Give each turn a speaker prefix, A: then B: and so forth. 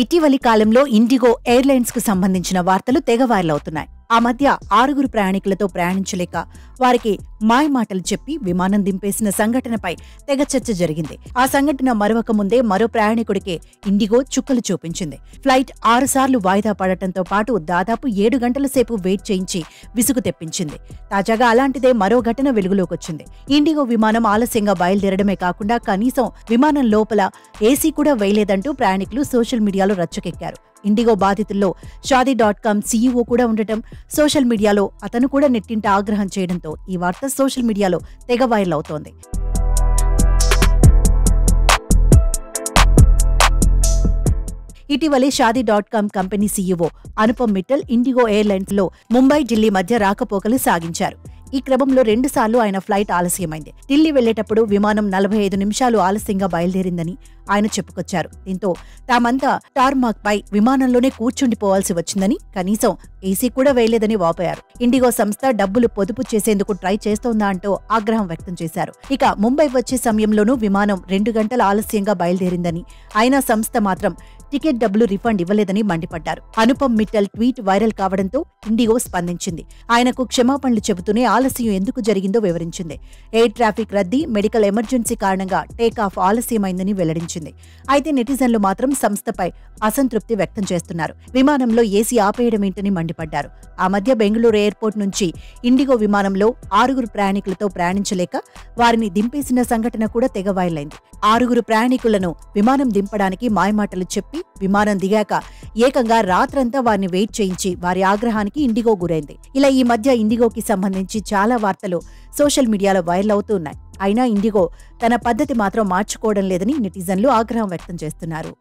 A: ఇటీవలి కాలంలో IndiGo airlines కు సంబంధించిన వార్తలు తెగ వైరల్ అవుతున్నాయి. ఆ మధ్య 6 ప్రయాణికులతో ప్రయాణించలేక వారికి మాయమాటలు చెప్పి విమానం దింపేసిన సంఘటనపై తెగ చర్చ జరిగింది. ఆ సంఘటన మరొక ముందే మరో ప్రయాణికుడికి ఇండిగో చుక్కలు చూపించింది. ఫ్లైట్ 6 సార్లు వాయిదా పడటంతో పాటు దాదాపు 7 గంటల సేపు వెయిట్ చేయించి విసుగు తెప్పించింది. తాజాగా అలాంటిదే మరో ఘటన వెలుగులోకొచ్చింది. ఇండిగో విమానం ఆలస్యంగా బయలుదేరడమే కాకుండా కనీసం విమానం లోపల ఏసీ కూడా వేయలేదంటూ ప్రయాణికులు సోషల్ మీడియాలో రచ్చకెక్కారు. ఇండిగో బాధితుల్లో షాదీ.com సీఈఓ కూడా ఉండటం, సోషల్ మీడియాలో అతను కూడా నెట్టింట ఆగ్రహం చేయడంతో ఈ వార్త సోషల్ మీడియాలో తెగ వైరల్ అవుతోంది. ఇటీవలే షాదీ.com company CEO Anupam Mittal IndiGo airlines లో ముంబై, ఢిల్లీ మధ్య రాకపోకలు సాగించారు. ఈ క్రమంలో 2 సార్లు ఆయన ఫ్లైట్ ఆలస్యమైంది. ఢిల్లీ వెళ్లేటప్పుడు విమానం 45 నిమిషాలు ఆలస్యంగా బయలుదేరిందని ఆయన చెప్పుకొచ్చారు. దీంతో తామంతా టార్మాక్ పై విమానంలోనే కూర్చుండిపోవాల్సి వచ్చిందని, కనీసం ఏసీ కూడా వేయలేదని వాపోయారు. ఇండిగో సంస్థ డబ్బులు పొదుపు చేసేందుకు ట్రై చేస్తోందా అంటూ ఆగ్రహం వ్యక్తం చేశారు. ఇక ముంబై వచ్చే సమయంలోనూ విమానం 2 గంటల ఆలస్యంగా బయలుదేరిందని, అయినా సంస్థ మాత్రం టికెట్ డబ్బులు రిఫండ్ ఇవ్వలేదని మండిపడ్డారు. అనుపమ్ మిట్టల్ ట్వీట్ వైరల్ కావడంతో ఇండిగో స్పందించింది. ఆయనకు క్షమాపణలు చెబుతూనే ఆలస్యం ఎందుకు జరిగిందో వివరించింది. ఎయిర్ ట్రాఫిక్ రద్దీ, మెడికల్ ఎమర్జెన్సీ కారణంగా టేకాఫ్ ఆలస్యమైందని వెల్లడించింది. అయితే నెటిజన్లు మాత్రం సంస్థపై అసంతృప్తి వ్యక్తం చేస్తున్నారు. విమానంలో ఏసీ ఆపేయడమేంటని మండిపడ్డారు. ఆ మధ్య బెంగళూరు ఎయిర్పోర్ట్ నుంచి ఇండిగో విమానంలో 6 ప్రయాణికులతో ప్రయాణించలేక వారిని దింపేసిన సంఘటన కూడా తెగ వైరల్ అయింది. 6 ప్రయాణికులను విమానం దింపడానికి మాయమాటలు చెప్పి విమానం దిగాక ఏకంగా రాత్రంతా వారిని వెయిట్ చేయించి వారి ఆగ్రహానికి ఇండిగో గురైంది. ఇలా ఈ మధ్య ఇండిగోకి సంబంధించి చాలా వార్తలు సోషల్ మీడియాలో వైరల్ అవుతూ ఉన్నాయి. అయినా ఇండిగో తన పద్ధతి మాత్రం మార్చుకోవడం లేదని నెటిజన్లు ఆగ్రహం వ్యక్తం చేస్తున్నారు.